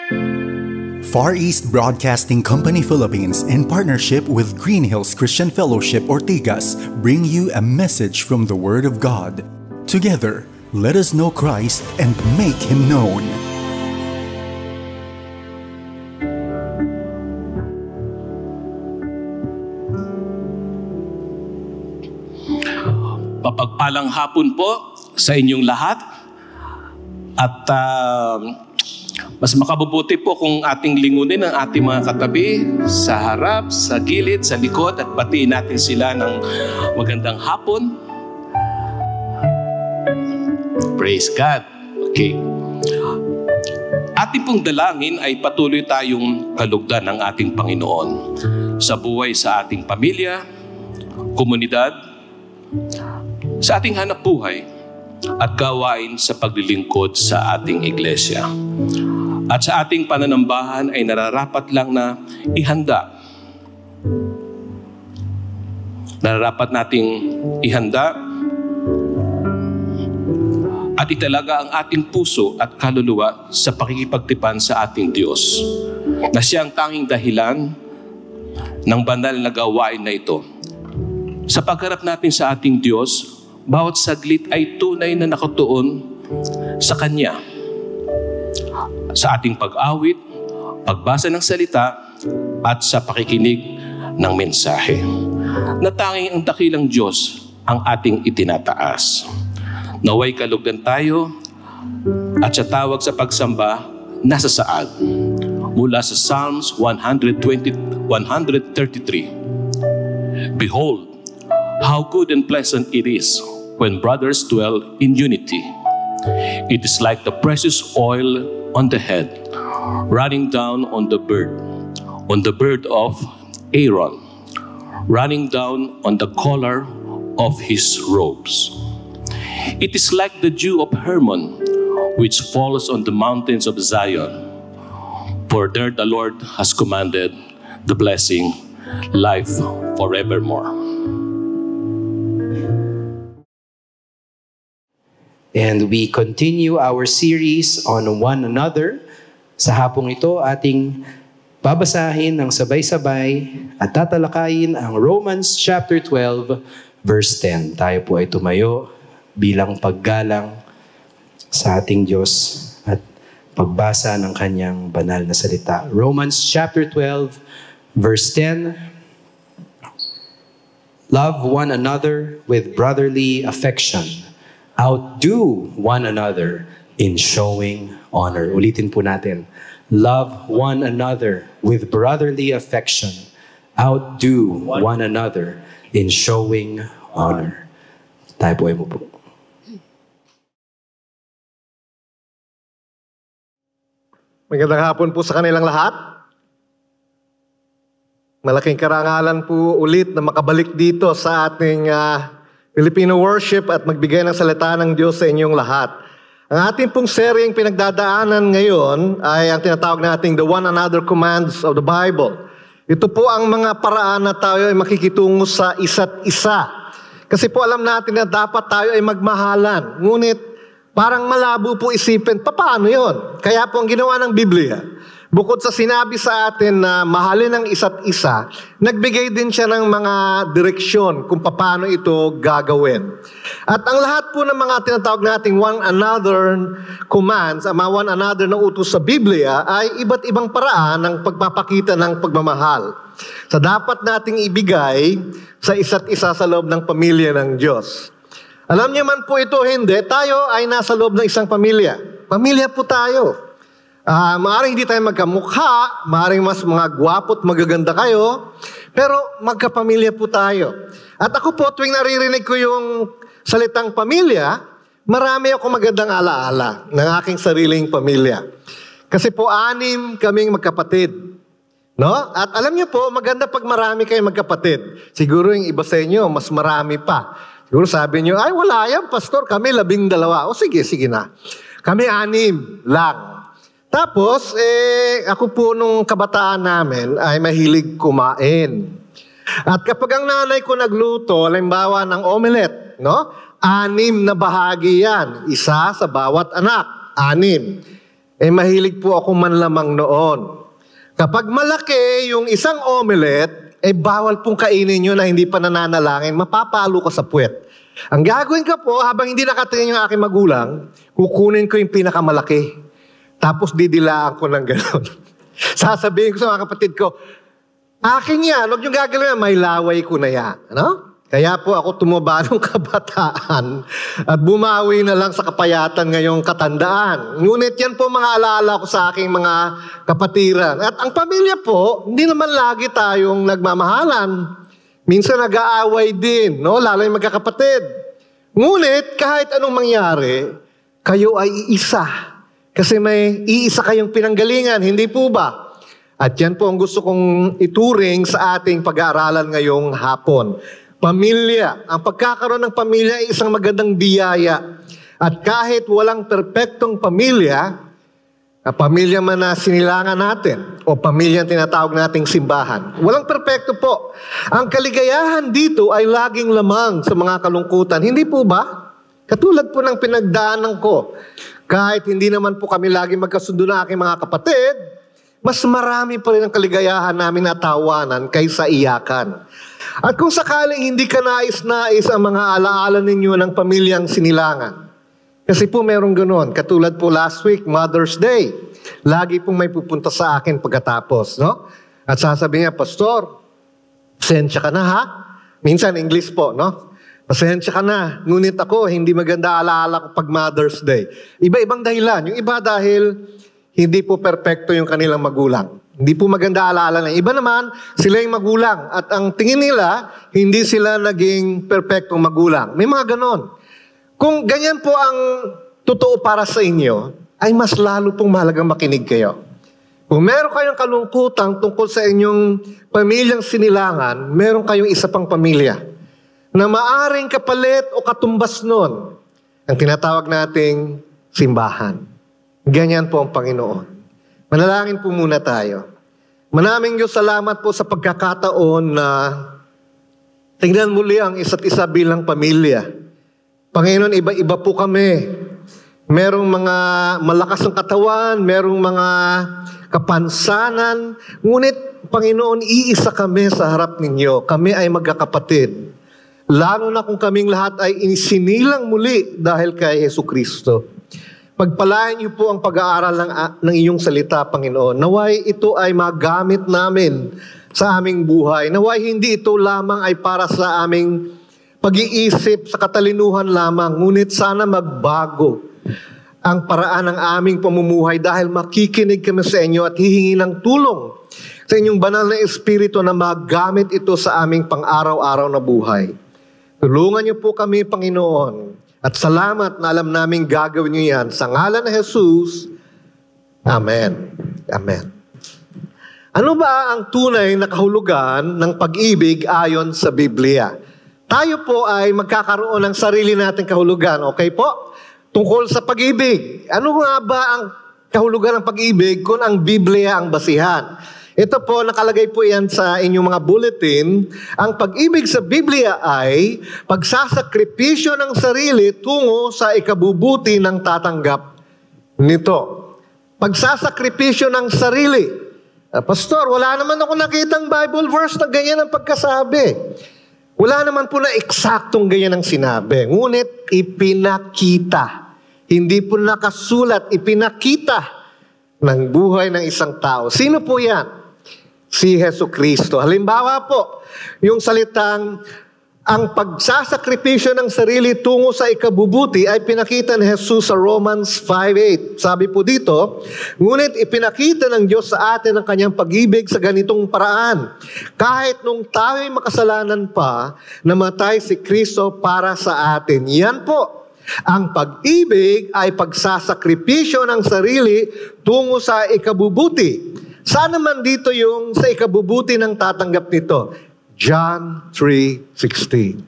Far East Broadcasting Company Philippines, in partnership with Green Hills Christian Fellowship Ortigas, bring you a message from the Word of God. Together, let us know Christ and make Him known. Mapagpalang hapon po sa inyong lahat. At mas makabubuti po kung ating lingunin ang ating mga katabi sa harap, sa gilid, sa likod, at batiin natin sila ng magandang hapon. Praise God. Okay. Ating pong dalangin ay patuloy tayong kalugdan ng ating Panginoon sa buhay sa ating pamilya, komunidad, sa ating hanap buhay, at gawain sa paglilingkod sa ating iglesia. At sa ating pananambahan ay nararapat lang na ihanda. Nararapat nating ihanda at italaga ang ating puso at kaluluwa sa pakikipagtipan sa ating Diyos, na Siya ang tanging dahilan ng banal na gawain na ito. Sa pagharap natin sa ating Diyos, bawat saglit ay tunay na nakatuon sa Kanya. Sa ating pag-awit, pagbasa ng salita, at sa pakikinig ng mensahe. Na tanging ang dakilang Diyos ang ating itinataas. Naway kalugdan tayo at sa tawag sa pagsamba nasa saad. Mula sa Psalms 133. Behold, how good and pleasant it is when brothers dwell in unity. It is like the precious oil on the head, running down on the beard of Aaron, running down on the collar of his robes. It is like the dew of Hermon, which falls on the mountains of Zion. For there the Lord has commanded the blessing, life forevermore. And we continue our series on one another. Sa hapong ito, ating babasahin ng sabay-sabay at tatalakayin ang Romans chapter 12, verse 10. Tayo po ay tumayo bilang paggalang sa ating Diyos at pagbasa ng Kanyang banal na salita. Romans chapter 12, verse 10. Love one another with brotherly affection. Outdo one another in showing honor. Ulitin po natin. Love one another with brotherly affection. Outdo one another in showing honor. Tayo po ay mupo. Magandang hapon po sa kanilang lahat. Malaking karangalan po ulit na makabalik dito sa ating Filipino worship at magbigay ng salita ng Diyos sa inyong lahat. Ang ating pong seryeng pinagdadaanan ngayon ay ang tinatawag nating the one another commands of the Bible. Ito po ang mga paraan na tayo ay makikitungo sa isa't isa. Kasi po alam natin na dapat tayo ay magmahalan. Ngunit parang malabo po isipin, paano yun? Kaya po ang ginawa ng Biblia, bukod sa sinabi sa atin na mahalin ang isa't isa, nagbigay din siya ng mga direksyon kung paano ito gagawin. At ang lahat po ng mga tinatawag nating one another commands, ang mga one another na utos sa Biblia, ay iba't ibang paraan ng pagpapakita ng pagmamahal. Sa dapat nating ibigay sa isa't isa sa loob ng pamilya ng Diyos. Alam niyo man po ito hindi, tayo ay nasa loob ng isang pamilya. Pamilya po tayo. Maaaring hindi tayo magkamukha, maaaring mas mga gwapo at magaganda kayo, pero magkapamilya po tayo. At ako po, tuwing naririnig ko yung salitang pamilya, marami ako magandang alaala ng aking sariling pamilya. Kasi po, 6 kaming magkapatid. No? At alam niyo po, maganda pag marami kayong magkapatid. Siguro yung iba sa inyo, mas marami pa. Siguro sabi niyo, ay wala yan, pastor, kami 12. O sige na. Kami 6 lang. Tapos, ako po nung kabataan namin ay mahilig kumain. At kapag ang nanay ko nagluto, halimbawa ng omelette, no? 6 na bahagi yan. Isa sa bawat anak. 6. mahilig po ako manlamang noon. Kapag malaki yung isang omelette, bawal pong kainin nyo na hindi pa nananalangin, mapapalo ka sa puwet. Ang gagawin ka po, habang hindi nakatingin yung aking magulang, kukunin ko yung pinakamalaki. Tapos didilaan ko ng gano'n. Sasabihin ko sa mga kapatid ko, akin yan, huwag yung gagawin, may laway ko na yan. Ano? Kaya po ako tumaba ng kabataan at bumawi na lang sa kapayatan ngayong katandaan. Ngunit yan po mga alaala ko sa aking mga kapatiran. At ang pamilya po, hindi naman lagi tayong nagmamahalan. Minsan nag-aaway din, no? Lalo yung magkakapatid. Ngunit kahit anong mangyari, kayo ay iisa. Kasi may iisa kayong pinanggalingan, hindi po ba? At yan po ang gusto kong ituring sa ating pag-aaralan ngayong hapon. Pamilya. Ang pagkakaroon ng pamilya ay isang magandang biyaya. At kahit walang perpektong pamilya, pamilya man na sinilangan natin, o pamilya tinatawag nating simbahan, walang perpekto po. Ang kaligayahan dito ay laging lamang sa mga kalungkutan. Hindi po ba? Katulad po ng pinagdaanan ko. Kahit hindi naman po kami lagi magkasundo ng aking mga kapatid, mas marami pa rin ang kaligayahan namin na tawanan kaysa iyakan. At kung sakaling hindi ka nais-nais ang mga alaala ninyo ng pamilyang sinilangan, kasi po merong ganoon, katulad po last week, Mother's Day, lagi pong may pupunta sa akin pagkatapos, no? At sasabihin niya, Pastor, pasensya ka na ha? Minsan English po, no? Pasensya ka na, ngunit ako, hindi maganda alaala ko pag Mother's Day. Iba-ibang dahilan. Yung iba dahil hindi po perpekto yung kanilang magulang. Hindi po maganda alaala na. Iba naman, sila yung magulang. At ang tingin nila, hindi sila naging perpektong magulang. May mga ganon. Kung ganyan po ang totoo para sa inyo, ay mas lalo pong mahalagang makinig kayo. Kung meron kayong kalungkutan tungkol sa inyong pamilyang sinilangan, meron kayong isa pang pamilya na maaring kapalit o katumbas nun ang tinatawag nating simbahan. Ganyan po ang Panginoon. Manalangin po muna tayo. Manaming Diyos, salamat po sa pagkakataon na tingnan muli ang isa't isa bilang pamilya. Panginoon, iba-iba po kami. Merong mga malakas ng katawan, merong mga kapansanan. Ngunit, Panginoon, iisa kami sa harap ninyo. Kami ay magkakapatid. Lalo na kung kaming lahat ay isinilang muli dahil kay Jesucristo. Pagpalain niyo po ang pag-aaral ng iyong salita, Panginoon. Naway ito ay magamit namin sa aming buhay. Naway hindi ito lamang ay para sa aming pag-iisip, sa katalinuhan lamang. Ngunit sana magbago ang paraan ng aming pamumuhay dahil makikinig kami sa inyo at hihingi ng tulong sa inyong banal na Espiritu na magamit ito sa aming pang-araw-araw na buhay. Tulungan niyo po kami, Panginoon. At salamat na alam namin gagawin niyo yan. Sa ngalan ng Jesus, Amen. Amen. Ano ba ang tunay na kahulugan ng pag-ibig ayon sa Biblia? Tayo po ay magkakaroon ng sarili nating kahulugan. Okay po? Tungkol sa pag-ibig. Ano nga ba ang kahulugan ng pag-ibig kung ang Biblia ang basihan? Ito po, nakalagay po yan sa inyong mga bulletin. Ang pag-ibig sa Biblia ay pagsasakripisyo ng sarili tungo sa ikabubuti ng tatanggap nito. Pagsasakripisyo ng sarili. Pastor, wala naman ako nakitang Bible verse na ganyan ang pagkasabi. Wala naman po na eksaktong ganyan ang sinabi. Ngunit ipinakita. Hindi po nakasulat, ipinakita ng buhay ng isang tao. Sino po yan? Si Jesucristo. Halimbawa po, yung salitang ang pagsasakripisyo ng sarili tungo sa ikabubuti ay pinakita ni Jesus sa Romans 5:8. Sabi po dito, ngunit ipinakita ng Diyos sa atin ang kanyang pag-ibig sa ganitong paraan. Kahit nung tayo'y makasalanan pa, namatay si Kristo para sa atin. Yan po. Ang pag-ibig ay pagsasakripisyo ng sarili tungo sa ikabubuti. Saan naman dito yung sa ikabubuti ng tatanggap nito? John 3:16.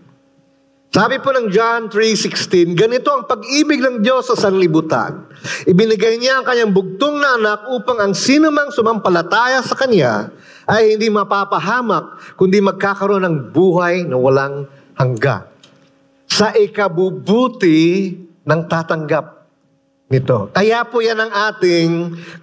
Sabi po ng John 3:16, ganito ang pag-ibig ng Diyos sa sanlibutan. Ibinigay niya ang kanyang bugtong na anak upang ang sinumang sumampalataya sa kanya ay hindi mapapahamak, kundi magkakaroon ng buhay na walang hanggan. Sa ikabubuti ng tatanggap nito. Kaya po yan ang ating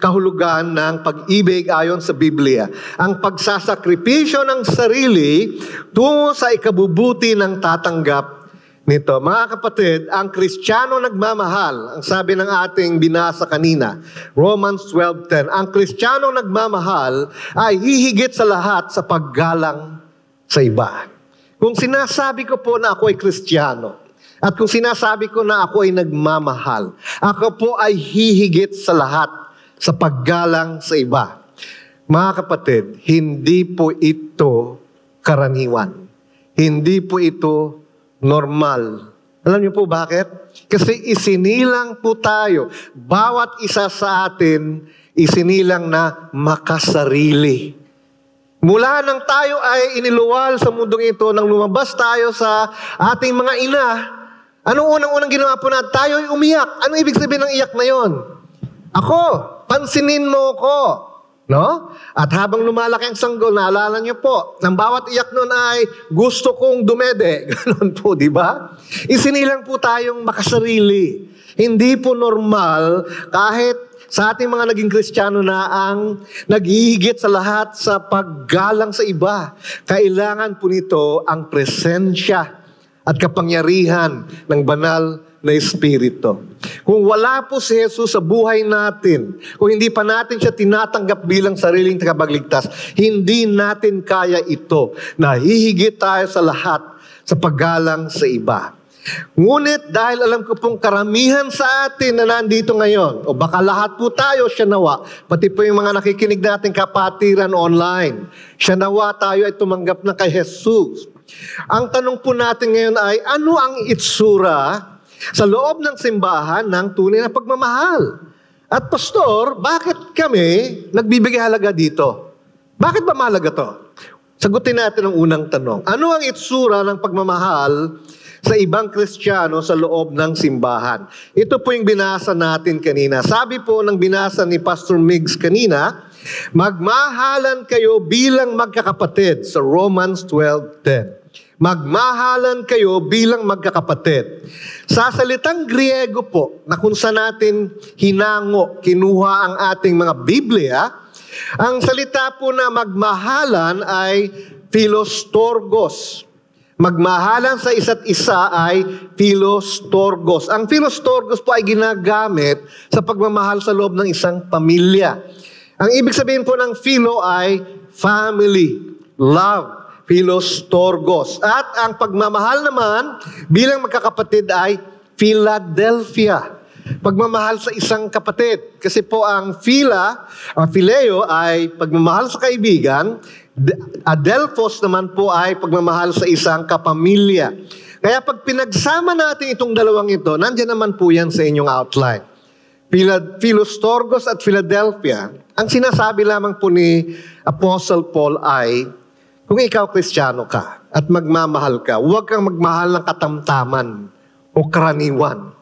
kahulugan ng pag-ibig ayon sa Biblia. Ang pagsasakripisyo ng sarili tungo sa ikabubuti ng tatanggap nito. Mga kapatid, ang Kristiyano nagmamahal, ang sabi ng ating binasa kanina, Romans 12:10, ang Kristiyano nagmamahal ay hihigit sa lahat sa paggalang sa iba. Kung sinasabi ko po na ako ay Kristiyano, at kung sinasabi ko na ako ay nagmamahal, ako po ay hihigit sa lahat sa paggalang sa iba. Mga kapatid, hindi po ito karaniwan. Hindi po ito normal. Alam niyo po bakit? Kasi isinilang po tayo. Bawat isa sa atin, isinilang na makasarili. Mula nang tayo ay iniluwal sa mundong ito, nang lumabas tayo sa ating mga ina, anong unang-unang ginawa po natin? Tayo ay umiyak. Anong ibig sabihin ng iyak na yon? Ako, pansinin mo ko. No? At habang lumalaki ang sanggol, naalala niyo po, ng bawat iyak nun ay gusto kong dumede. Ganon po, di ba? Isinilang po tayong makasarili. Hindi po normal kahit sa ating mga naging Kristiyano na ang naghihigit sa lahat sa paggalang sa iba. Kailangan po nito ang presensya at kapangyarihan ng banal na Espiritu. Kung wala po si Jesus sa buhay natin, kung hindi pa natin siya tinatanggap bilang sariling tagapagligtas, hindi natin kaya ito. Nahihigit tayo sa lahat sa paggalang sa iba. Ngunit dahil alam ko pong karamihan sa atin na nandito ngayon, o baka lahat po tayo, siya nawa, pati po yung mga nakikinig natin kapatiran online, siya nawa tayo ay tumanggap na kay Jesus. Ang tanong po natin ngayon ay, ano ang itsura sa loob ng simbahan ng tunay na pagmamahal? At pastor, bakit kami nagbibigay halaga dito? Bakit ba mahalaga to? Sagutin natin ang unang tanong. Ano ang itsura ng pagmamahal sa ibang Kristiyano sa loob ng simbahan? Ito po yung binasa natin kanina. Sabi po ng binasa ni Pastor Migs kanina, magmahalan kayo bilang magkakapatid sa Romans 12:10. Magmahalan kayo bilang magkakapatid. Sa salitang Griego po, na kung saan natin kinuha ang ating mga Biblia, ang salita po na magmahalan ay philostorgos. Magmahalan sa isa't isa ay philostorgos. Ang philostorgos po ay ginagamit sa pagmamahal sa loob ng isang pamilya. Ang ibig sabihin po ng philo ay family, love, philostorgos. At ang pagmamahal naman bilang magkakapatid ay Philadelphia. Pagmamahal sa isang kapatid. Kasi po ang phileo ay pagmamahal sa kaibigan. Adelphos naman po ay pagmamahal sa isang kapamilya. Kaya pag pinagsama natin itong dalawang ito, nandiyan naman po yan sa inyong outline. Philostorgos at Philadelphia, ang sinasabi lamang po ni Apostle Paul ay, kung ikaw Kristiyano ka at magmamahal ka, huwag kang magmahal ng katamtaman o karaniwan.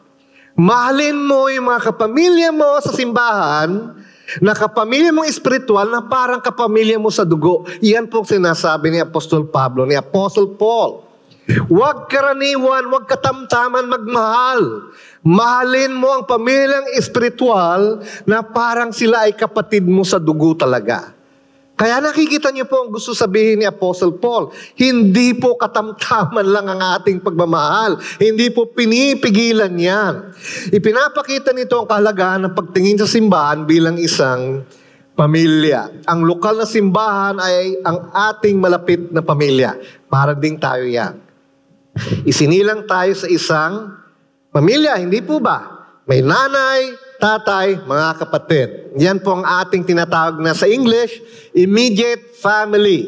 Mahalin mo yung mga kapamilya mo sa simbahan, na kapamilya mong espiritual na parang kapamilya mo sa dugo. Iyan pong sinasabi ni Apostol Pablo, ni Apostle Paul. Huwag karaniwan, huwag katamtaman magmahal. Mahalin mo ang pamilyang espiritual na parang sila ay kapatid mo sa dugo talaga. Kaya nakikita niyo po ang gusto sabihin ni Apostle Paul. Hindi po katamtaman lang ang ating pagmamahal. Hindi po pinipigilan yan. Ipinapakita nito ang kahalagahan ng pagtingin sa simbahan bilang isang pamilya. Ang lokal na simbahan ay ang ating malapit na pamilya. Para ding tayo yan. Isinilang tayo sa isang pamilya, hindi po ba? May nanay, tatay, mga kapatid. Yan po ang ating tinatawag na sa English, immediate family.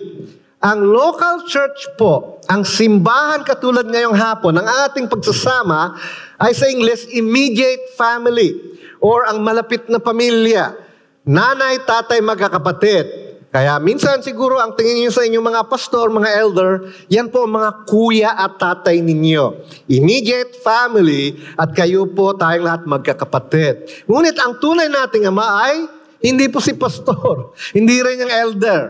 Ang local church po, ang simbahan katulad ngayong hapon, ang ating pagsasama ay sa English, immediate family or ang malapit na pamilya. Nanay, tatay, magkakapatid. Kaya minsan siguro ang tingin niyo sa inyong mga pastor, mga elder, yan po ang mga kuya at tatay ninyo. Immediate family at kayo po tayong lahat magkakapatid. Ngunit ang tunay nating ama ay hindi po si pastor, hindi rin yung elder.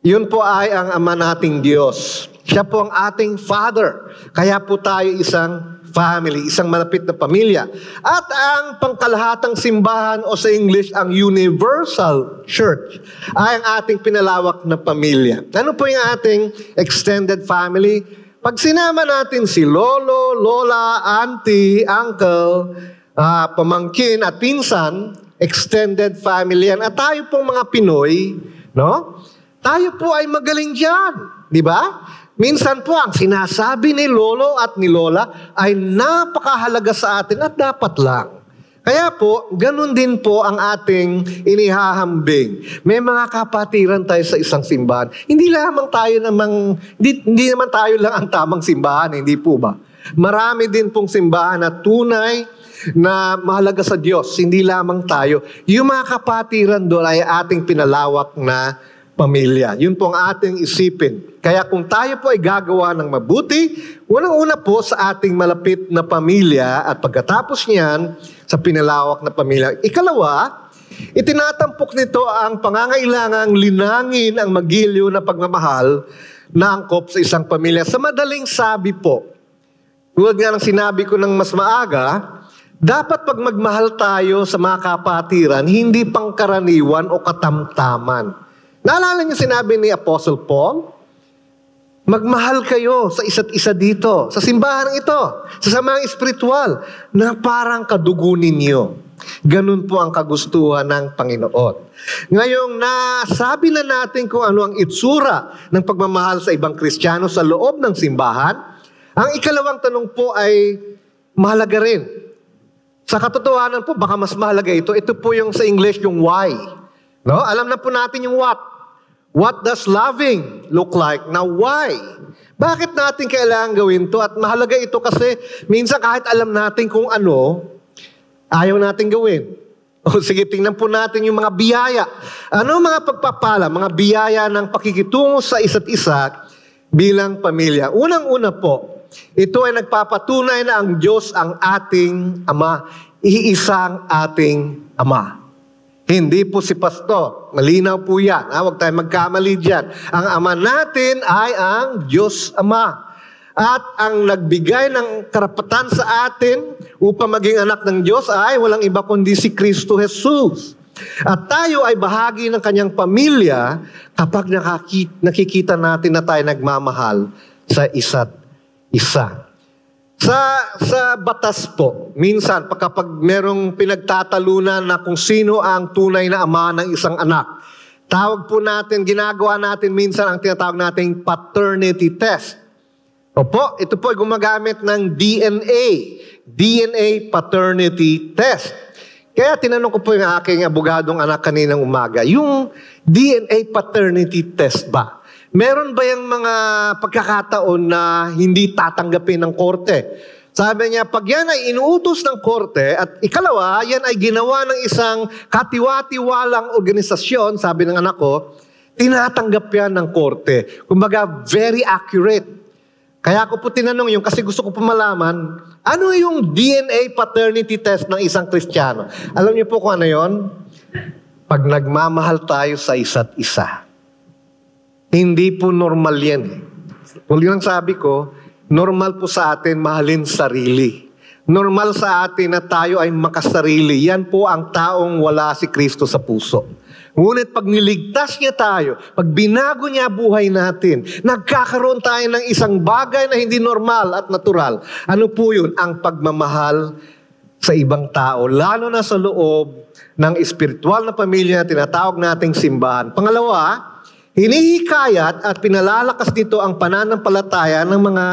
Yun po ay ang ama nating Diyos. Siya po ang ating Father. Kaya po tayo isang family, isang malapit na pamilya. At ang pangkalahatang simbahan o sa English, ang universal church, ay ang ating pinalawak na pamilya. Ano po yung ating extended family? Pag sinama natin si lolo, lola, auntie, uncle, pamangkin at pinsan, extended family yan. At tayo pong mga Pinoy, no? Tayo po ay magaling dyan. Di ba? Minsan po ang sinasabi ni lolo at ni lola ay napakahalaga sa atin at dapat lang. Kaya po, ganun din po ang ating inihahambing. May mga kapatiran tayo sa isang simbahan. Hindi naman tayo lang ang tamang simbahan, hindi po ba? Marami din pong simbahan na tunay na mahalaga sa Diyos, hindi lamang tayo. Yung mga kapatiran doon ay ating pinalawak na pamilya. Yun po ang ating isipin. Kaya kung tayo po ay gagawa ng mabuti, unang-una po sa ating malapit na pamilya at pagkatapos niyan sa pinalawak na pamilya. Ikalawa, itinatampok nito ang pangangailangang linangin ang magiliw na pagmamahal na angkop sa isang pamilya. Sa madaling sabi po, tulad nga ng sinabi ko ng mas maaga, dapat pag magmahal tayo sa mga kapatiran, hindi pangkaraniwan o katamtaman. Naalala niyo sinabi ni Apostle Paul? Magmahal kayo sa isa't isa dito, sa simbahan ito, sa samang espiritual, na parang kadugo ninyo. Ganun po ang kagustuhan ng Panginoon. Ngayong nasabi na natin kung ano ang itsura ng pagmamahal sa ibang Kristiyano sa loob ng simbahan, ang ikalawang tanong po ay mahalaga rin. Sa katotohanan po, baka mas mahalaga ito. Ito po yung sa English, yung why. No? Alam na po natin yung what. What does loving look like? Now, why? Bakit natin kailangan gawin to? At mahalaga ito kasi minsan kahit alam natin kung ano, ayaw natin gawin. O sige, tingnan po natin yung mga biyaya. Ano mga pagpapala, mga biyaya ng pakikitungo sa isa't isa bilang pamilya? Unang-una po, ito ay nagpapatunay na ang Diyos ang ating Ama. Iisang ating Ama. Hindi po si pastor. Malinaw po yan. Huwag tayo magkamali dyan. Ang Ama natin ay ang Diyos Ama. At ang nagbigay ng karapatan sa atin upang maging anak ng Diyos ay walang iba kundi si Kristo Jesus. At tayo ay bahagi ng kanyang pamilya kapag nakikita natin na tayo nagmamahal sa isa't isa. Sa batas po, minsan kapag merong pinagtatalunan na kung sino ang tunay na ama ng isang anak, tawag po natin, ginagawa natin minsan ang tinatawag nating paternity test. Opo, ito po ay gumagamit ng DNA paternity test. Kaya tinanong ko po yung aking abogadong anak kaninang umaga, yung DNA paternity test ba? Meron ba yung mga pagkakataon na hindi tatanggapin ng korte? Sabi niya, pag yan ay inuutos ng korte, at ikalawa, yan ay ginawa ng isang katiwa-tiwalang organisasyon, sabi ng anak ko, tinatanggap yan ng korte. Kumbaga, very accurate. Kaya ako po tinanong yung, kasi gusto ko po malaman, ano yung DNA paternity test ng isang Kristiyano? Alam niyo po kung ano yun? Pag nagmamahal tayo sa isa't isa. Hindi po normal yan. Tuloy lang sabi ko, normal po sa atin mahalin sarili. Normal sa atin na tayo ay makasarili. Yan po ang taong wala si Kristo sa puso. Ngunit pag niligtas niya tayo, pag binago niya buhay natin, nagkakaroon tayo ng isang bagay na hindi normal at natural. Ano po yun? Ang pagmamahal sa ibang tao, lalo na sa loob ng espiritual na pamilya na tinatawag nating simbahan. Pangalawa, hinihikayat at pinalalakas dito ang pananampalataya ng mga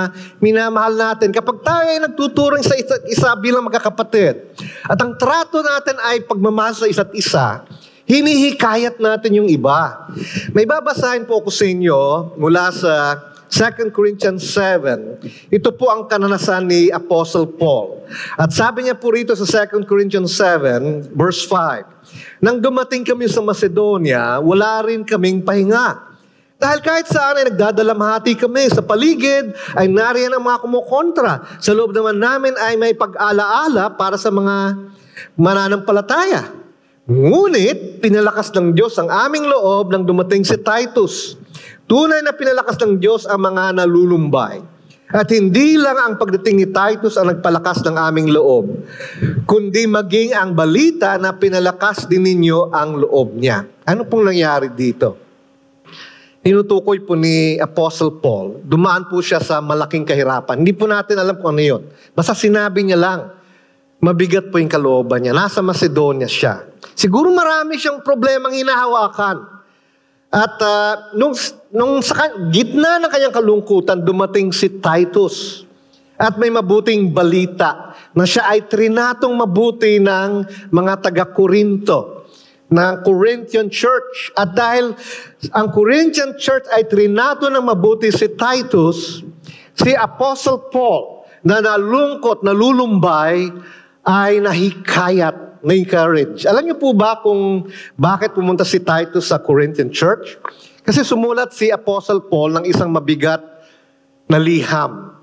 minamahal natin. Kapag tayo ay nagtuturing sa isa't isa bilang magkakapatid, at ang trato natin ay pagmamahal sa isa't isa, hinihikayat natin yung iba. May babasahin po ako sa inyo mula sa 2 Corinthians 7. Ito po ang kananasan ni Apostle Paul. At sabi niya po rito sa 2 Corinthians 7, verse 5, nang dumating kami sa Macedonia, wala rin kaming pahinga. Dahil kahit saan ay nagdadalamhati kami, sa paligid ay nariyan ang mga kumukontra. Sa loob naman namin ay may pag-alaala para sa mga mananampalataya. Ngunit, pinalakas ng Diyos ang aming loob nang dumating si Titus. Tunay na pinalakas ng Diyos ang mga nalulumbay. At hindi lang ang pagdating ni Titus ang nagpalakas ng aming loob, kundi maging ang balita na pinalakas din ninyo ang loob niya. Ano pong nangyari dito? Tinutukoy po ni Apostle Paul, dumaan po siya sa malaking kahirapan. Hindi po natin alam kung ano yun. Basta sinabi niya lang, mabigat po yung kalooban niya. Nasa Macedonia siya. Siguro marami siyang problemang hinahawakan. At nung sa gitna ng kanyang kalungkutan, dumating si Titus. At may mabuting balita na siya ay trinatong mabuti ng mga taga-Korinto, ng Corinthian Church. At dahil ang Corinthian Church ay trinato ng mabuti si Titus, si Apostle Paul na nalungkot, nalulumbay, ay nahikayat, na-encourage. Alam niyo po ba kung bakit pumunta si Titus sa Corinthian Church? Kasi sumulat si Apostle Paul ng isang mabigat na liham.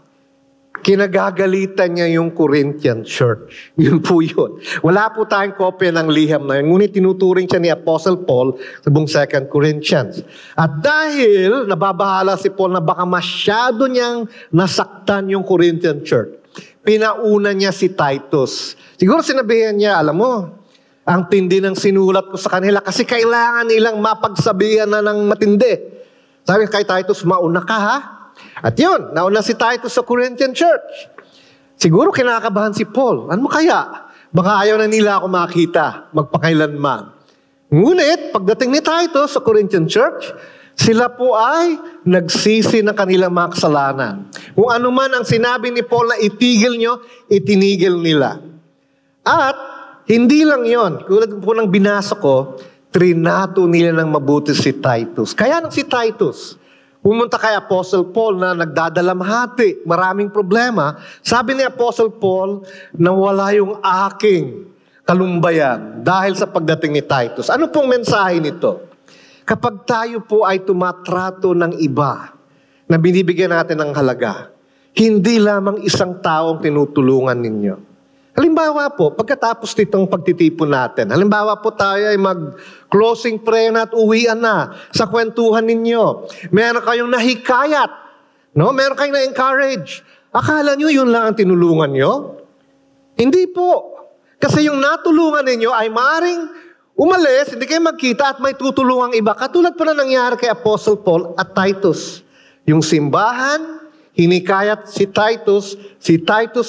Kinagagalitan niya yung Corinthian Church. Yun po yun. Wala po tayong kopya ng liham na yun. Ngunit tinuturing siya ni Apostle Paul sa buong 2 Corinthians. At dahil nababahala si Paul na baka masyado niyang nasaktan yung Corinthian Church, pinauna niya si Titus. Siguro sinabihan niya, alam mo, ang tindi ng sinulat ko sa kanila kasi kailangan nilang mapagsabihan na ng matindi. Sabi kay Titus, mauna ka ha? At yun, nauna si Titus sa Corinthian Church. Siguro kinakabahan si Paul. Ano kaya? Baka ayaw na nila ako makita, magpakailanman. Ngunit, pagdating ni Titus sa Corinthian Church, sila po ay nagsisi ng kanilang mga kasalanan. Kung ano man ang sinabi ni Paul na itigil nyo, itinigil nila. At hindi lang yon, tulad po ng binasa ko, trinato nila ng mabuti si Titus. Kaya nang si Titus, pumunta kay Apostle Paul na nagdadalamhati, maraming problema. Sabi ni Apostle Paul na wala yung aking kalumbayan dahil sa pagdating ni Titus. Ano pong mensahe nito? Kapag tayo po ay tumatrato ng iba na binibigyan natin ng halaga, hindi lamang isang taong tinutulungan ninyo. Halimbawa po, pagkatapos nitong pagtitipon natin, halimbawa po tayo ay mag-closing prayer na at uwian na sa kwentuhan ninyo. Meron kayong nahikayat, no? Meron kayong na-encourage. Akala nyo yun lang ang tinulungan nyo? Hindi po. Kasi yung natulungan ninyo ay maaaring umalis, hindi kayo magkita at may tutulungang iba. Katulad po na nangyari kay Apostle Paul at Titus. Yung simbahan, hinikayat si Titus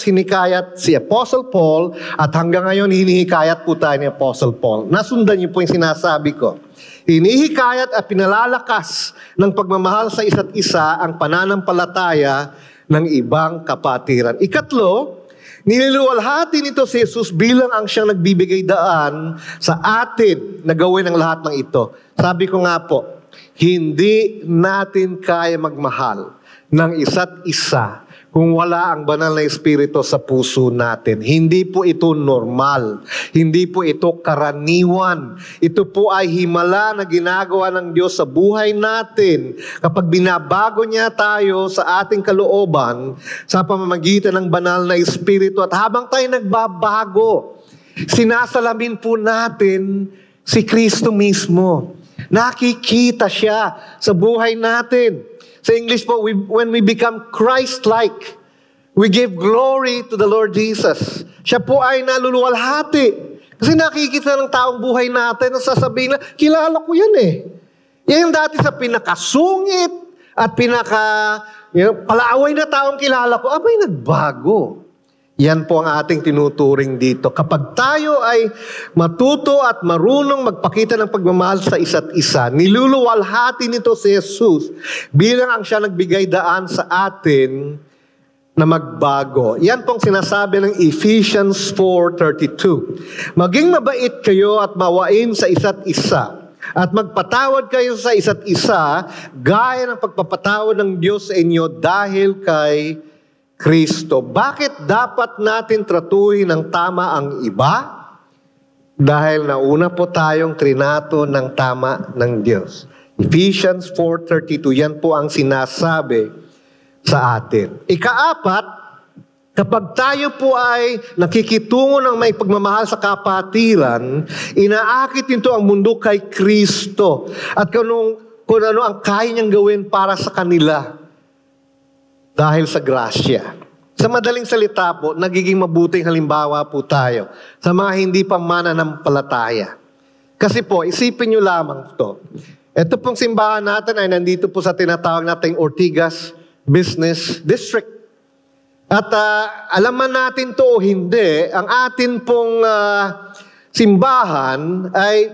hinikayat si Apostle Paul, at hanggang ngayon hinihikayat po tayo ni Apostle Paul. Nasundan niyo po yung sinasabi ko. Hinihikayat at pinalalakas ng pagmamahal sa isa't isa ang pananampalataya ng ibang kapatiran. Ikatlo, nililuwalhati nito si Jesus bilang ang siyang nagbibigay daan sa atin na gawin ang lahat ng ito. Sabi ko nga po, hindi natin kaya magmahal ng isa't isa kung wala ang banal na Espiritu sa puso natin. Hindi po ito normal. Hindi po ito karaniwan. Ito po ay himala na ginagawa ng Diyos sa buhay natin. Kapag binabago niya tayo sa ating kalooban sa pamamagitan ng banal na Espiritu, at habang tayo nagbabago, sinasalamin po natin si Kristo mismo. Nakikita siya sa buhay natin. Sa English po, when we become Christ-like, we give glory to the Lord Jesus. Siya po ay naluluwalhati. Kasi nakikita ng taong buhay natin na sasabihin na, kilala ko yan eh. Yan yung dati sa pinakasungit at palaaway na taong kilala ko, abay nagbago. Yan po ang ating tinuturing dito. Kapag tayo ay matuto at marunong magpakita ng pagmamahal sa isa't isa, niluluwalhati nito si Jesus bilang ang siya nagbigay daan sa atin na magbago. Yan pong sinasabi ng Ephesians 4:32. Maging mabait kayo at mawain sa isa't isa, at magpatawad kayo sa isa't isa gaya ng pagpapatawad ng Diyos sa inyo dahil kay Kristo. Bakit dapat natin tratuhin ng tama ang iba? Dahil nauna po tayong trinato ng tama ng Diyos. Ephesians 4:32, yan po ang sinasabi sa atin. Ikaapat, kapag tayo po ay nakikitungo ng may pagmamahal sa kapatiran, inaakit nito ang mundo kay Kristo at kung ano ang kaya niyang gawin para sa kanila. dahil sa grasya. Sa madaling salita po, nagiging mabuting halimbawa po tayo sa mga hindi pa mananampalataya. Kasi po, isipin nyo lamang ito. Ito pong simbahan natin ay nandito po sa tinatawag nating Ortigas Business District. At alaman natin to o hindi, ang atin pong simbahan ay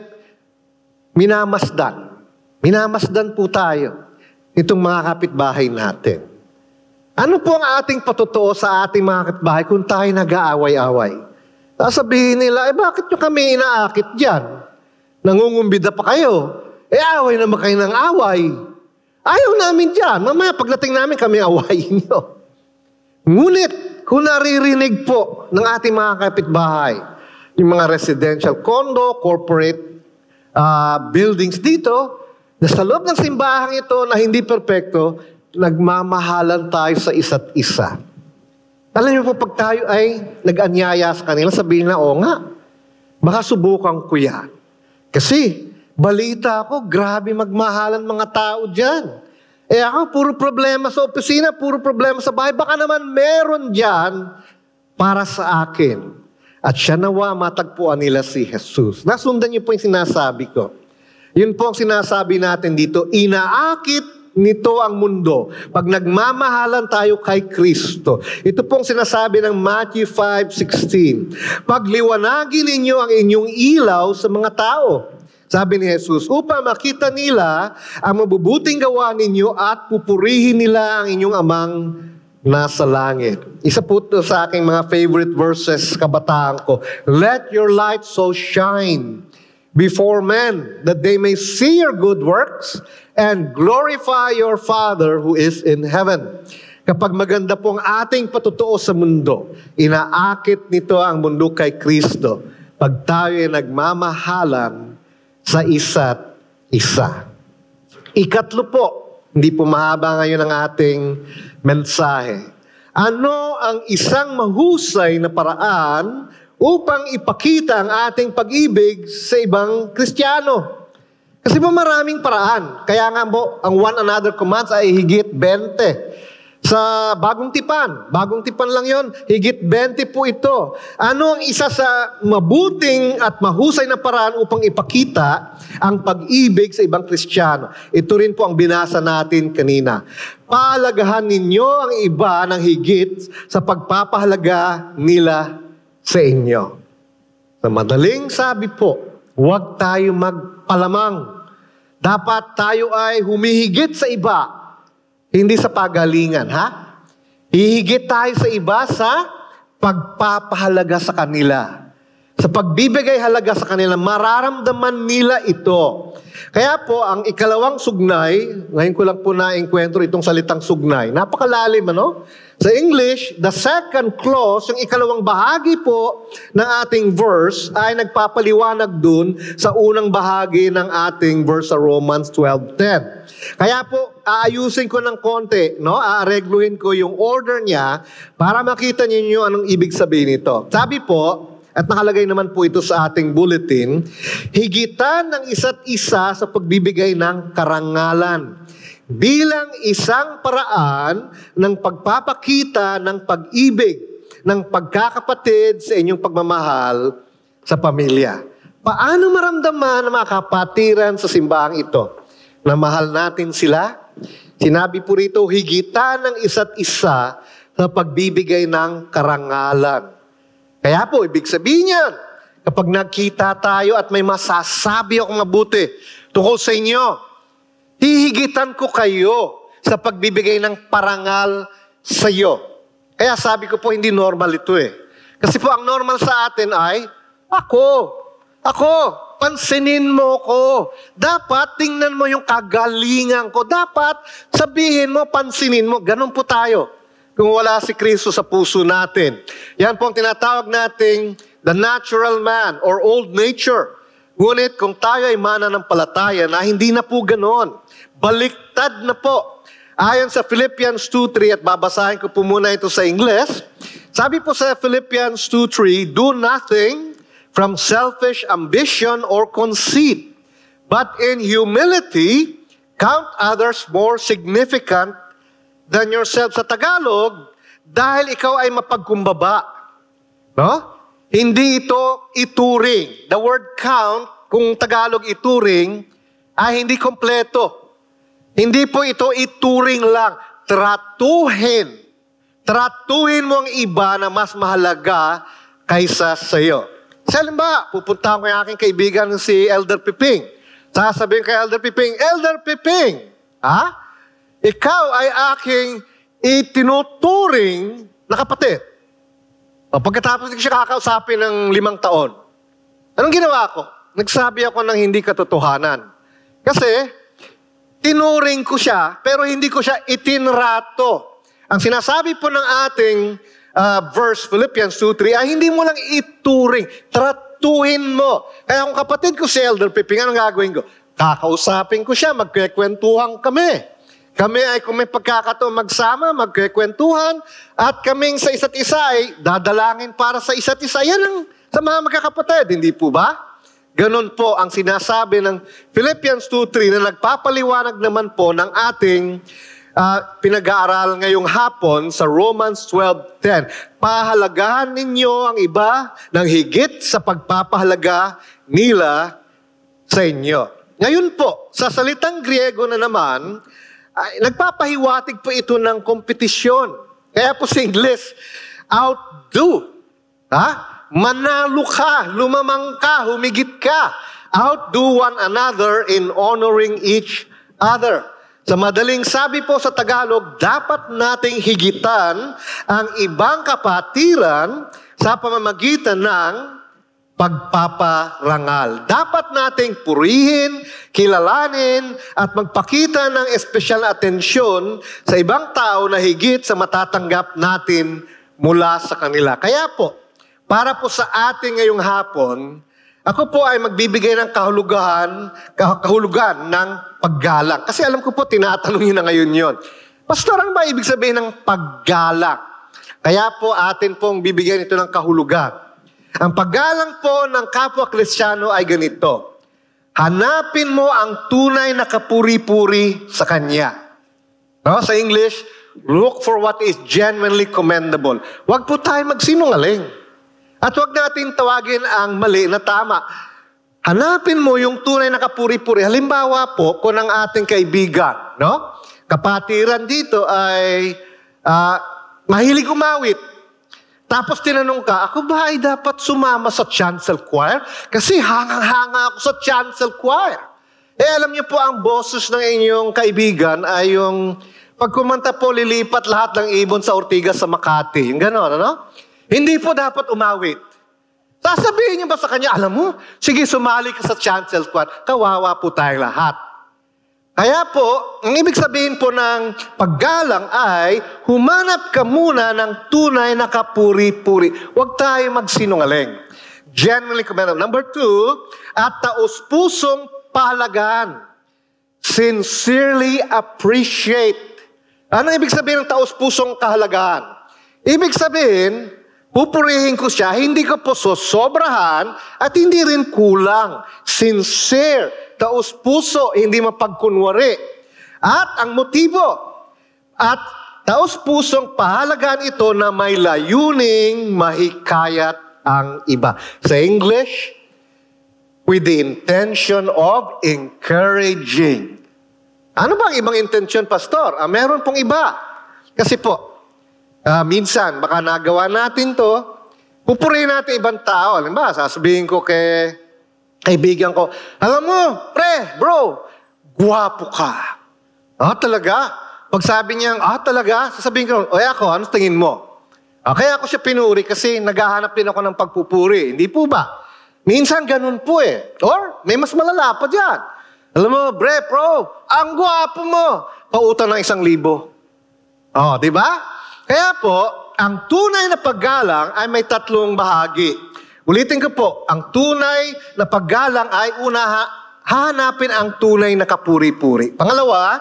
minamasdan. Minamasdan po tayo itong mga kapitbahay natin. Ano po ang ating patotoo sa ating mga kapitbahay kung tayo nag-aaway-away? Sasabihin nila, bakit nyo kami inaakit dyan? Nangungumbida pa kayo. Away naman kayo ng away. Ayaw namin dyan. Mamaya pagdating namin kami awayin nyo. Ngunit, kung naririnig po ng ating mga kapitbahay, yung mga residential condo, corporate buildings dito, na sa loob ng simbahang ito na hindi perpekto, nagmamahalan tayo sa isa't isa. Alam niyo po, pag tayo ay nag-anyaya sa kanila, sabihin na, nga, baka subukan ko yan. Kasi, balita ko, grabe magmahalan mga tao dyan. Ako, puro problema sa opisina, puro problema sa bahay. Baka naman meron dyan para sa akin. At siya nawa matagpuan nila si Jesus. Nasundan niyo po yung sinasabi ko. Yun po ang sinasabi natin dito, inaakit nito ang mundo. Pag nagmamahalan tayo kay Kristo. Ito pong sinasabi ng Matthew 5:16. Pagliwanagin ninyo ang inyong ilaw sa mga tao. Sabi ni Jesus, upang makita nila ang mabubuting gawa ninyo at pupurihin nila ang inyong amang nasa langit. Isa po ito sa aking mga favorite verses kabataan ko. Let your light so shine before men, that they may see your good works and glorify your Father who is in heaven. Kapag maganda po ang ating patotoo sa mundo, inaakit nito ang mundo kay Kristo. Pag tayo ay nagmamahalan sa isa't isa. Ikatlo po, hindi po mahaba ngayon ang ating mensahe. Ano ang isang mahusay na paraan upang ipakita ang ating pag-ibig sa ibang Kristiyano? Kasi po maraming paraan. Kaya nga po, ang one another commands ay higit 20. Sa Bagong Tipan lang yon, higit 20 po ito. Ano ang isa sa mabuting at mahusay na paraan upang ipakita ang pag-ibig sa ibang Kristiyano? Ito rin po ang binasa natin kanina. Pahalagahan ninyo ang iba ng higit sa pagpapahalaga nila sa inyo. Sa madaling sabi po, huwag tayo magpalamang. Dapat tayo ay humihigit sa iba, hindi sa pagalingan, ha? Hihigit tayo sa iba sa pagpapahalaga sa kanila. Sa pagbibigay halaga sa kanila, mararamdaman nila ito. Kaya po, ang ikalawang sugnay, ngayon ko lang po na-enkwentro itong salitang sugnay. Napakalalim, ano? Sa English, the second clause, yung ikalawang bahagi po ng ating verse, ay nagpapaliwanag dun sa unang bahagi ng ating verse sa Romans 12:10. Kaya po, aayusin ko ng konti, no? Aaregluhin ko yung order niya para makita ninyo anong ibig sabihin nito. Sabi po, at nakalagay naman po ito sa ating bulletin, higitan ng isa't isa sa pagbibigay ng karangalan bilang isang paraan ng pagpapakita ng pag-ibig, ng pagkakapatid sa inyong pagmamahal sa pamilya. Paano maramdaman ng mga kapatiran sa simbahang ito na mahal natin sila? Sinabi po rito, higitan ng isa't isa sa pagbibigay ng karangalan. Kaya po, ibig sabihin yan, kapag nagkita tayo at may masasabi akong mabuti tungkol sa inyo, hihigitan ko kayo sa pagbibigay ng parangal sa iyo. Kaya sabi ko po, hindi normal ito eh. Kasi po, ang normal sa atin ay, ako, pansinin mo ko. Dapat tingnan mo yung kagalingan ko. Dapat sabihin mo, pansinin mo. Ganun po tayo. Kung wala si Kristo sa puso natin. Yan po ang tinatawag nating the natural man or old nature. Ngunit kung tayo ay mananampalataya na hindi na po ganoon. Baliktad na po. Ayon sa Philippians 2:3 at babasahin ko po muna ito sa Ingles. Sabi po sa Philippians 2:3, do nothing from selfish ambition or conceit, but in humility count others more significant than yourself sa Tagalog dahil ikaw ay mapagkumbaba. No? Hindi ito ituring. The word count, kung Tagalog ituring, ay hindi kompleto. Hindi po ito ituring lang. Tratuhin. Tratuhin mo ang iba na mas mahalaga kaysa sa iyo. Halimbawa, pupuntahan ko yung aking kaibigan si Elder Piping. Sasabihin kay Elder Piping, Elder Piping, ikaw ay aking itinuturing na kapatid. O, pagkatapos hindi siya kakausapin ng 5 taon. Anong ginawa ko? Nagsabi ako ng hindi katotohanan. Kasi, tinuring ko siya, pero hindi ko siya itinrato. Ang sinasabi po ng ating verse, Philippians 2:3, ay hindi mo lang ituring, tratuhin mo. Kaya kung kapatid ko si Elder Piping, anong gagawin ko? Kakausapin ko siya, magkikwentuhan kami. Kami ay kung may pagkakataon magsama, magkikwentuhan, at kaming sa isa't isa ay dadalangin para sa isa't isa. Yan ang sa mga magkakapatid, hindi po ba? Ganun po ang sinasabi ng Philippians 2:3 na nagpapaliwanag naman po ng ating pinag-aaral ngayong hapon sa Romans 12:10. Pahalagahan ninyo ang iba ng higit sa pagpapahalaga nila sa inyo. Ngayon po, sa salitang Griego na naman, nagpapahiwatig po ito ng kompetisyon. Kaya po sa English, outdo. Manalo ka, lumamang ka, humigit ka. Outdo one another in honoring each other. Sa madaling sabi po sa Tagalog, dapat nating higitan ang ibang kapatiran sa pamamagitan ng pagpaparangal. Dapat nating purihin, kilalanin, at magpakita ng espesyal na atensyon sa ibang tao na higit sa matatanggap natin mula sa kanila. Kaya po, para po sa ating ngayong hapon, ako po ay magbibigay ng kahulugan ng paggalang. Kasi alam ko po, tinatanong nyo na ngayon yon. Pastor, ano ba ibig sabihin ng paggalang? Kaya po atin pong bibigyan ito ng kahulugan. Ang paggalang po ng kapwa Kristiyano ay ganito. Hanapin mo ang tunay na kapuri-puri sa Kanya. No? Sa English, look for what is genuinely commendable. Huwag po tayo magsinungaling. At huwag natin tawagin ang mali na tama. Hanapin mo yung tunay na kapuri-puri. Halimbawa po, kung ang ating kaibigan, no? Kapatiran dito ay mahilig umawit. Tapos tinanong ka, ako ba ay dapat sumama sa chancel choir? Kasi hangang-hanga ako sa chancel choir. Alam niyo po, ang boses ng inyong kaibigan ay yung pag kumanta po, lilipat lahat ng ibon sa Ortigas sa Makati. Yung gano'n, ano? Hindi po dapat umawit. Sasabihin niyo ba sa kanya, alam mo, sige sumali ka sa chancel choir, kawawa po tayong lahat. Kaya po, ang ibig sabihin po ng paggalang ay, humanap ka muna ng tunay na kapuri-puri. Huwag tayo magsinungaling. Genuinely commendable. Number 2, at taos-pusong pahalagaan. Sincerely appreciate. Ano ibig sabihin ng taos-pusong kahalagaan? Ibig sabihin, pupurihin ko siya, hindi ko po sosobrahan at hindi rin kulang. Sincere, taos-puso, hindi mapagkunwari. At ang motibo, at taos-pusong pahalagaan ito na may layuning mahikayat ang iba. Sa English, with the intention of encouraging. Ano ba ang ibang intensyon, Pastor? Meron pong iba. Kasi po, minsan, baka nagawa natin to, pupurihin natin ibang tao. Alam ba, sasabihin ko kay kaibigan ko, alam mo, bro, guwapo ka. Talaga? Pag sabi niya, talaga? Sasabihin ko, ako, ano tingin mo? Kaya ako siya pinuri kasi naghahanap din ako ng pagpupuri. Hindi po ba? Minsan ganun po eh. Or, may mas malala pa dyan. Alam mo, bro, ang guwapo mo. Pautang ng 1,000. Di ba? Kaya po, ang tunay na paggalang ay may 3 bahagi. Ulitin ko po, ang tunay na paggalang ay hahanapin ang tunay na kapuri-puri. Pangalawa,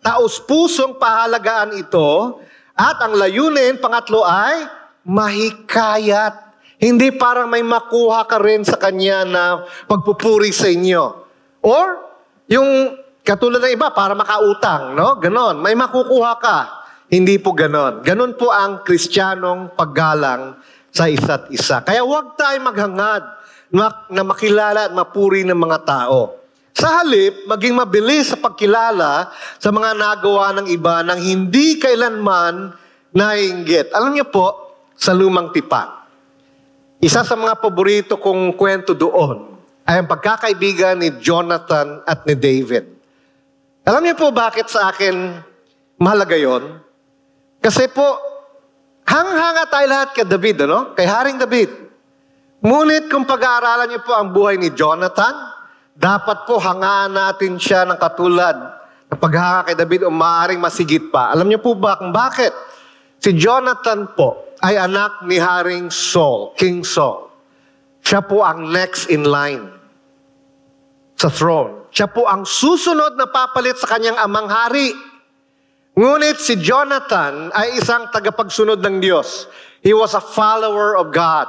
taos-pusong pahalagaan ito at ang layunin, pangatlo ay mahikayat. Hindi parang may makuha ka rin sa kanya na pagpupuri sa inyo. Or, yung katulad ng iba, para makautang, no? Ganon, may makukuha ka. Hindi po ganon. Ganon po ang Kristiyanong paggalang sa isa't isa. Kaya huwag tayo maghangad na makilala at mapuri ng mga tao. Sa halip, maging mabilis sa pagkilala sa mga nagawa ng iba nang hindi kailanman naiinggit. Alam niyo po, sa Lumang Tipan, isa sa mga paborito kong kwento doon ay ang pagkakaibigan ni Jonathan at ni David. Alam niyo po bakit sa akin mahalaga yon? Kasi po, hanga tayo lahat kay David, ano? Kay Haring David. Ngunit kung pag-aaralan niyo po ang buhay ni Jonathan, dapat po hangaan natin siya ng katulad ng paghanga kay David o maaaring masigit pa. Alam niyo po ba kung bakit? Si Jonathan po ay anak ni Haring Saul, King Saul. Siya po ang next in line sa throne. Siya po ang susunod na papalit sa kanyang amang hari. Ngunit si Jonathan ay isang tagapagsunod ng Diyos. He was a follower of God.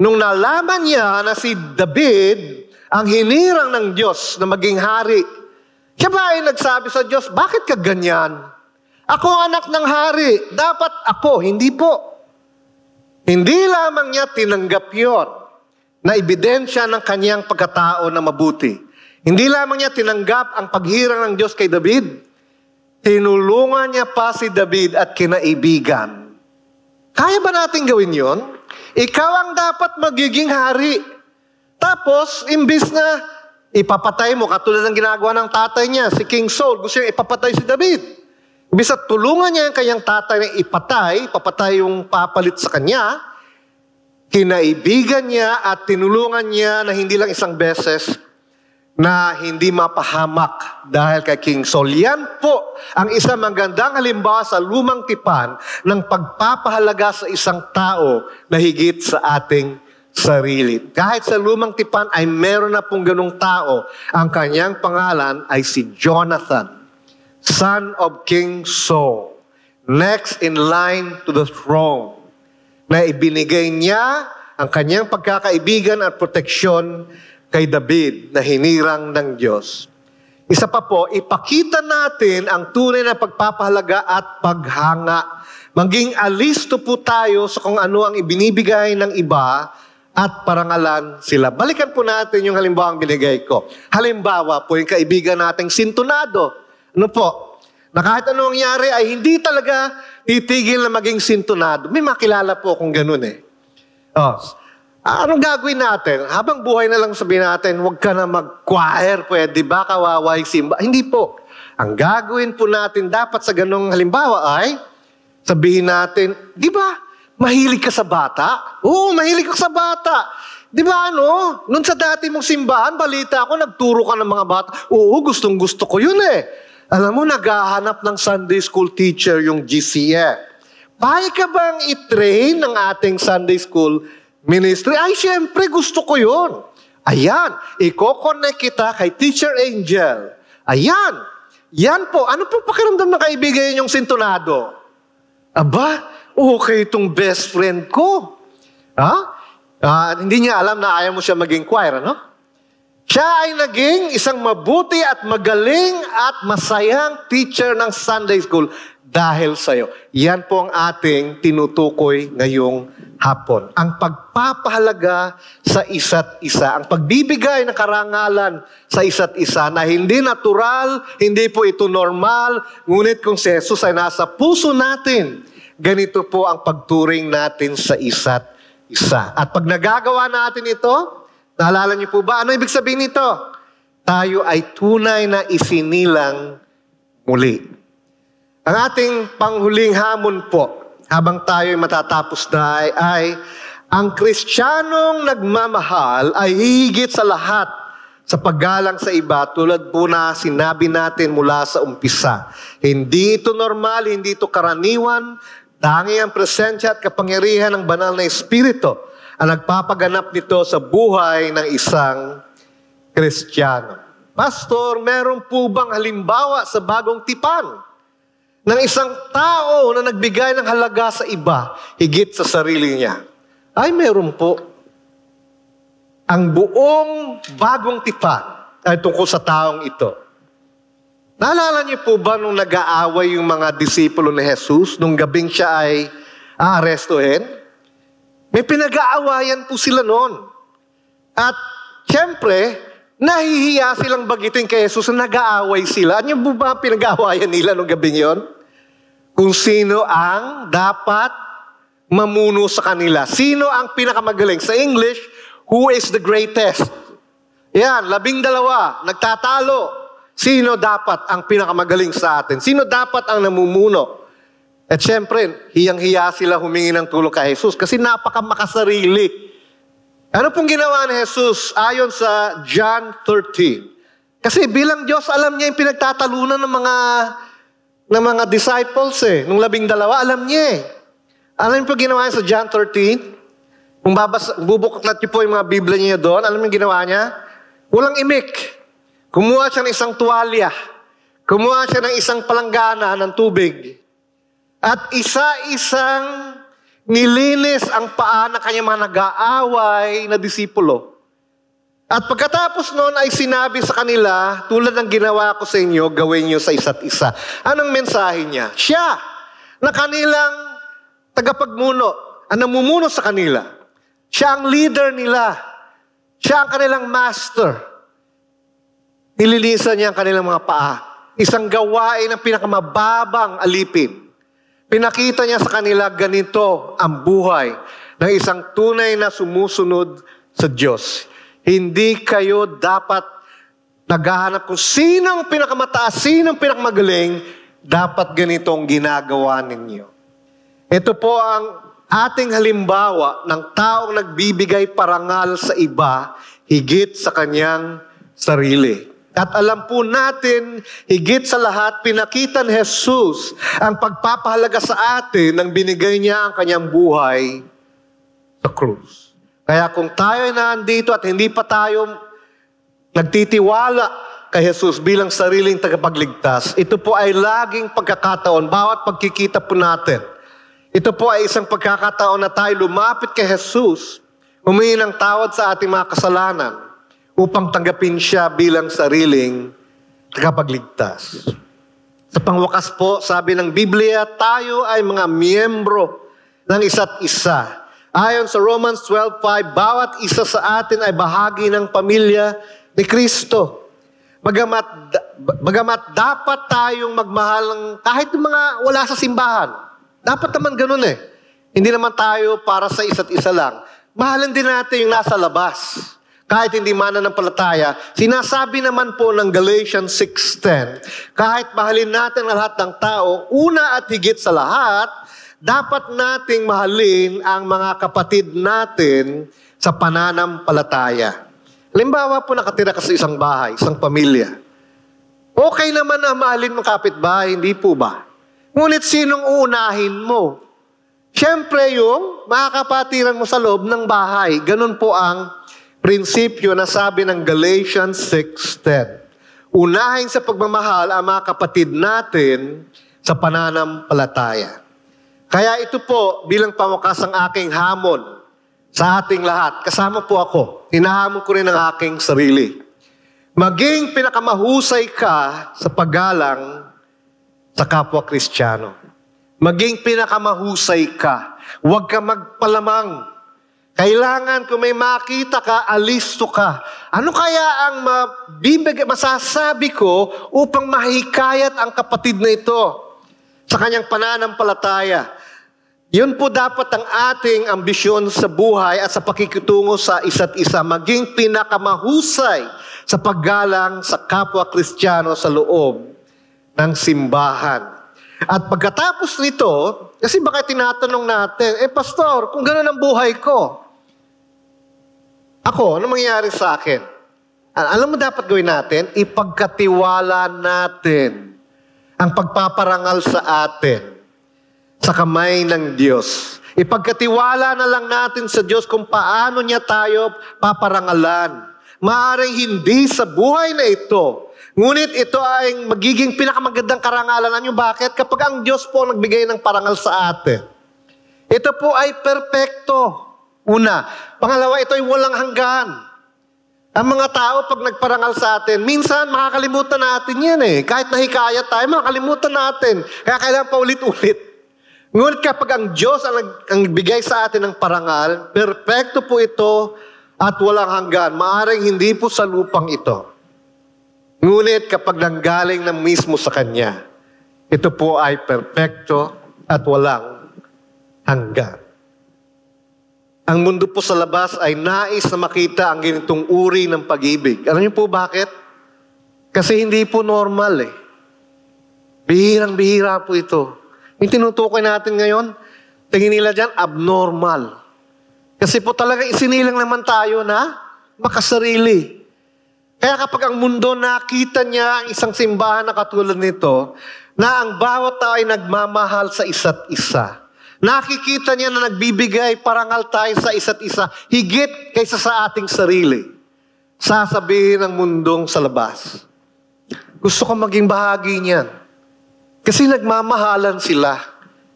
Nung nalaman niya na si David ang hinirang ng Diyos na maging hari, siya ba ay nagsabi sa Diyos, bakit ka ganyan? Ako anak ng hari, dapat ako, hindi po. Hindi lamang niya tinanggap yon na ebidensya ng kanyang pagkatao na mabuti. Hindi lamang niya tinanggap ang paghirang ng Diyos kay David, tinulungan niya pa si David at kinaibigan. Kaya ba natin gawin yon? Ikaw ang dapat magiging hari. Tapos, imbis na ipapatay mo, katulad ng ginagawa ng tatay niya, si King Saul, gusto niya ipapatay si David. Imbis na tulungan niya ang kanyang tatay na papatay yung papalit sa kanya, kinaibigan niya at tinulungan niya na hindi lang isang beses na hindi mapahamak dahil kay King Saul. Yan po ang isang magandang halimbawa sa Lumang Tipan ng pagpapahalaga sa isang tao na higit sa ating sarili. Kahit sa Lumang Tipan ay meron na pong ganung tao. Ang kanyang pangalan ay si Jonathan, son of King Saul, next in line to the throne, na ibinigay niya ang kanyang pagkakaibigan at proteksyon kay David na hinirang ng Diyos. Isa pa po, ipakita natin ang tunay na pagpapahalaga at paghanga. Maging alisto po tayo sa kung ano ang ibinibigay ng iba at parangalan sila. Balikan po natin yung halimbawang binigay ko. Halimbawa po, yung kaibigan nating sintonado. Ano po? Na kahit anong nangyari ay hindi talaga titigil na maging sintonado. May makilala po kung ganun eh. Anong gagawin natin? Habang buhay na lang sabihin natin, huwag ka na mag-choir, pwede ba? Kawawa yung simba. Hindi po. Ang gagawin po natin dapat sa ganung halimbawa ay sabihin natin, di ba? Mahilig ka sa bata? Oo, mahilig ka sa bata. Di ba noon sa dati mong simbahan, balita ako, nagturo ka ng mga bata. Oo, gustong-gusto ko yun eh. Alam mo, naghahanap ng Sunday school teacher yung GCF. Payag ka bang i-train ng ating Sunday school ministry? Ay, siyempre, gusto ko yun. Ayan, i-connect kita kay Teacher Angel. Ayan, yan po. Ano po pakiramdam na kaibigan yung sintonado? Aba, okay itong best friend ko. Hindi niya alam na ayaw mo siya maging choir, ano? Siya ay naging isang mabuti at magaling at masayang teacher ng Sunday school dahil sa'yo. Yan po ang ating tinutukoy ngayong hapon. Ang pagpapahalaga sa isa't isa. Ang pagbibigay ng karangalan sa isa't isa na hindi natural, hindi po ito normal, ngunit kung si Jesus ay nasa puso natin, ganito po ang pagturing natin sa isa't isa. At pag nagagawa natin ito, naalala niyo po ba? Ano ibig sabihin nito? Tayo ay tunay na isinilang muli. Ang ating panghuling hamon po, habang tayo ay matatapos na ay ang Kristiyanong nagmamahal ay higit sa lahat sa paggalang sa iba, tulad po na sinabi natin mula sa umpisa. Hindi ito normal, hindi ito karaniwan, tanging ang presensya at kapangyarihan ng banal na Espiritu ang nagpapaganap nito sa buhay ng isang Kristiyano. Pastor, meron po bang halimbawa sa Bagong Tipan ng isang tao na nagbigay ng halaga sa iba higit sa sarili niya? Ay, meron po. Ang buong Bagong Tipan ay tungkol sa taong ito. Naalala niyo po ba nung nag-aaway yung mga disipulo ni Jesus, nung gabing siya ay aarestuhin? May pinag-aawayan po sila noon. At siyempre, nahihiya silang bagitin kay Jesus na nag-aaway sila. Ano po ba pinag-aawayan nila nung gabing yon? Kung sino ang dapat mamuno sa kanila. Sino ang pinakamagaling? Sa English, who is the greatest? Yan, 12, nagtatalo. Sino dapat ang pinakamagaling sa atin? Sino dapat ang namumuno? At syempre, hiyang-hiya sila humingi ng tulong kay Jesus kasi napakamakasarili. Ano pong ginawa ni Jesus ayon sa John 13? Kasi bilang Diyos, alam niya yung pinagtatalunan ng mga disciples nung 12, alam niya Alam niyo po ginawa niya sa John 13? Kung bubuklat niyo po yung mga Biblia niya doon, alam niyo ginawa niya? Walang imik. Kumuha siya ng isang tuwalya. Kumuha siya ng isang palanggana ng tubig. At isa-isang nilinis ang paa ng kanyang mga nag-aaway na disipulo. At pagkatapos noon ay sinabi sa kanila, tulad ng ginawa ko sa inyo, gawin niyo sa isa't isa. Anong mensahe niya? Siya na kanilang tagapagmuno, ang namumuno sa kanila. Siya ang leader nila. Siya ang kanilang master. Nililisan niya ang kanilang mga paa. Isang gawain ng pinakamababang alipin. Pinakita niya sa kanila ganito ang buhay ng isang tunay na sumusunod sa Diyos. Hindi kayo dapat naghahanap kung sinong pinakamataas, sinong pinakamagaling, dapat ganitong ginagawa ninyo. Ito po ang ating halimbawa ng taong nagbibigay parangal sa iba higit sa kanyang sarili. At alam po natin, higit sa lahat, pinakita ni Jesus ang pagpapahalaga sa atin nang binigay niya ang kanyang buhay sa krus. Kaya kung tayo ay nandito at hindi pa tayo nagtitiwala kay Jesus bilang sariling tagapagligtas, ito po ay laging pagkakataon, bawat pagkikita po natin. Ito po ay isang pagkakataon na tayo lumapit kay Jesus, humingi ng tawad sa ating mga kasalanan, upang tanggapin siya bilang sariling tagapagligtas. Sa pangwakas po, sabi ng Biblia, tayo ay mga miyembro ng isa't isa. Ayon sa Romans 12:5, bawat isa sa atin ay bahagi ng pamilya ni Kristo. Bagamat dapat tayong magmahal ng kahit ng mga wala sa simbahan. Dapat naman ganun Hindi naman tayo para sa isa't isa lang. Mahalin din natin yung nasa labas. Kahit hindi mananampalataya, sinasabi naman po ng Galatians 6:10, kahit mahalin natin ang lahat ng tao, una at higit sa lahat, dapat nating mahalin ang mga kapatid natin sa pananampalataya. Halimbawa po nakatira ka sa isang bahay, isang pamilya. Okay naman na mahalin mong kapitbahay, hindi po ba? Ngunit sinong uunahin mo? Siyempre yung makakapatiran mo sa loob ng bahay. Ganun po ang prinsipyo na sabi ng Galatians 6:10. Unahin sa pagmamahal ang mga kapatid natin sa pananampalataya. Kaya ito po bilang pangwakas ang aking hamon sa ating lahat. Kasama po ako. Hinahamon ko rin ang aking sarili. Maging pinakamahusay ka sa paggalang sa kapwa Kristiyano. Maging pinakamahusay ka. Huwag ka magpalamang. Kailangan kung may makita ka, alisto ka. Ano kaya ang masasabi ko upang mahikayat ang kapatid na ito sa kanyang pananampalataya? Yun po dapat ang ating ambisyon sa buhay at sa pakikitungo sa isa't isa. Maging pinakamahusay sa paggalang sa kapwa Kristiyano sa loob ng simbahan. At pagkatapos nito, kasi baka tinatanong natin, Pastor, kung gano'n ang buhay ko, ako, ano mangyayari sa akin? Alam mo dapat gawin natin? Ipagkatiwala natin ang pagpaparangal sa atin sa kamay ng Diyos. Ipagkatiwala na lang natin sa Diyos kung paano niya tayo paparangalan. Maaaring hindi sa buhay na ito, ngunit ito ay magiging pinakamagandang karangalan. Ano bakit? Kapag ang Diyos po nagbigay ng parangal sa atin. Ito po ay perpekto. Una. Pangalawa, ito ay walang hanggan. Ang mga tao pag nagparangal sa atin, minsan makakalimutan natin yan eh. Kahit nahikayat tayo, makakalimutan natin. Kaya kailangan pa ulit-ulit. Ngunit kapag ang Diyos ang bigay sa atin ng parangal, perpekto po ito at walang hanggan. Maaring hindi po sa lupang ito. Ngunit kapag nanggaling na mismo sa Kanya, ito po ay perpekto at walang hanggan. Ang mundo po sa labas ay nais na makita ang ganitong uri ng pag-ibig. Alam niyo po bakit? Kasi hindi po normal eh. Bihirang-bihira po ito. Yung tinutukoy natin ngayon, tingin nila dyan, abnormal. Kasi po talaga isinilang naman tayo na makasarili. Kaya kapag ang mundo nakita niya ang isang simbahan na katulad nito, na ang bawat tao ay nagmamahal sa isa't isa. Nakikita niya na nagbibigay parangal tayo sa isa't isa, higit kaysa sa ating sarili. Sasabihin ng mundong sa labas, gusto ko maging bahagi niyan. Kasi nagmamahalan sila.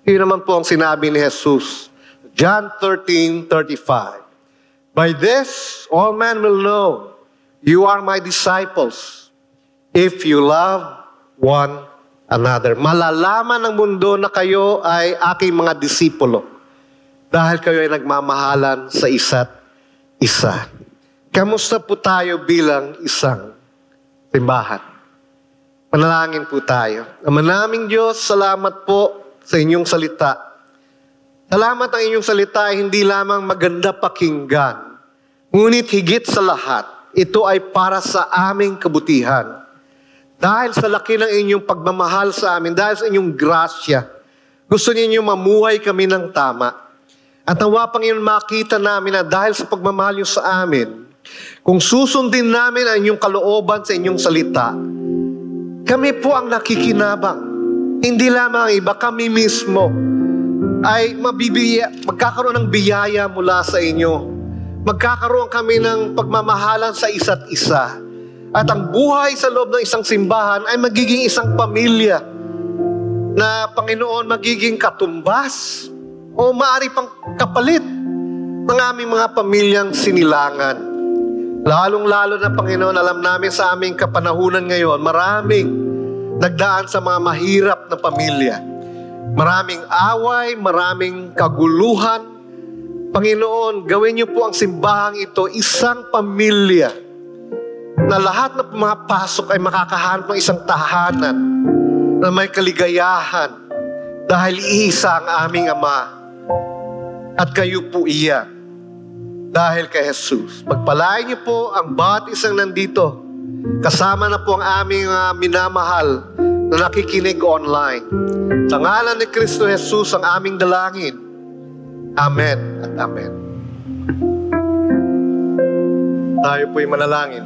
Yun naman po ang sinabi ni Jesus. John 13:35. By this, all men will know you are my disciples if you love one another. Malalaman ng mundo na kayo ay aking mga disipulo dahil kayo ay nagmamahalan sa isa't isa. Kamusta po tayo bilang isang simbahan? Manalangin po tayo. Ama naming Diyos, salamat po sa inyong salita. Salamat ang inyong salita ay hindi lamang maganda pakinggan, ngunit higit sa lahat, ito ay para sa aming kabutihan. Dahil sa laki ng inyong pagmamahal sa amin, dahil sa inyong grasya, gusto ninyo mamuhay kami ng tama. At nawa, Panginoon, makita namin na dahil sa pagmamahal niyo sa amin, kung susundin namin ang inyong kalooban sa inyong salita, kami po ang nakikinabang. Hindi lamang ang iba, kami mismo ay magkakaroon ng biyaya mula sa inyo. Magkakaroon kami ng pagmamahalan sa isa't isa. At ang buhay sa loob ng isang simbahan ay magiging isang pamilya na, Panginoon, magiging katumbas o maaari pang kapalit ng aming mga pamilyang sinilangan. Lalong-lalo na, Panginoon, alam namin sa aming kapanahunan ngayon, maraming nagdaan sa mga mahirap na pamilya. Maraming away, maraming kaguluhan. Panginoon, gawin niyo po ang simbahang ito isang pamilya na lahat ng pumapasok ay makakahanap ng isang tahanan na may kaligayahan dahil iisa ang aming Ama at kayo po iyan dahil kay Jesus. Pagpalain niyo po ang bawat isang nandito, kasama na po ang aming minamahal na nakikinig online. Sa ngalan ni Kristo Jesus ang aming dalangin. Amen at Amen. Tayo po'y manalangin.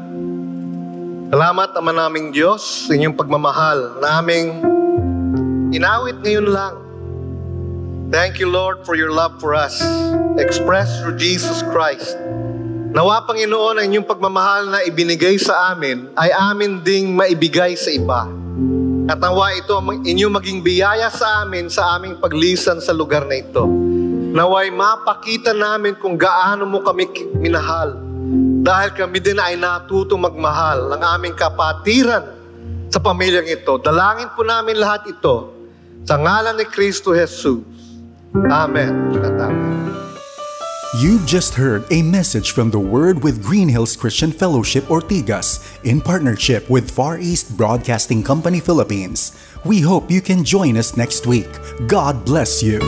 Salamat, Ama naming Diyos, sa inyong pagmamahal na aming inawit ngayon lang. Thank you, Lord, for your love for us, expressed through Jesus Christ. Nawa, Panginoon, ang inyong pagmamahal na ibinigay sa amin ay amin ding maibigay sa iba. At nawa ito ang inyong maging biyaya sa amin sa aming paglisan sa lugar na ito. Nawa'y mapakita namin kung gaano mo kami minahal. Dahil kami din ay natutong magmahal ng aming kapatiran sa pamilyang ito. Dalangin po namin lahat ito sa ngalan ni Kristo Jesus. Amen at Amen. You've just heard a message from the Word with Green Hills Christian Fellowship Ortigas in partnership with Far East Broadcasting Company Philippines. We hope you can join us next week. God bless you.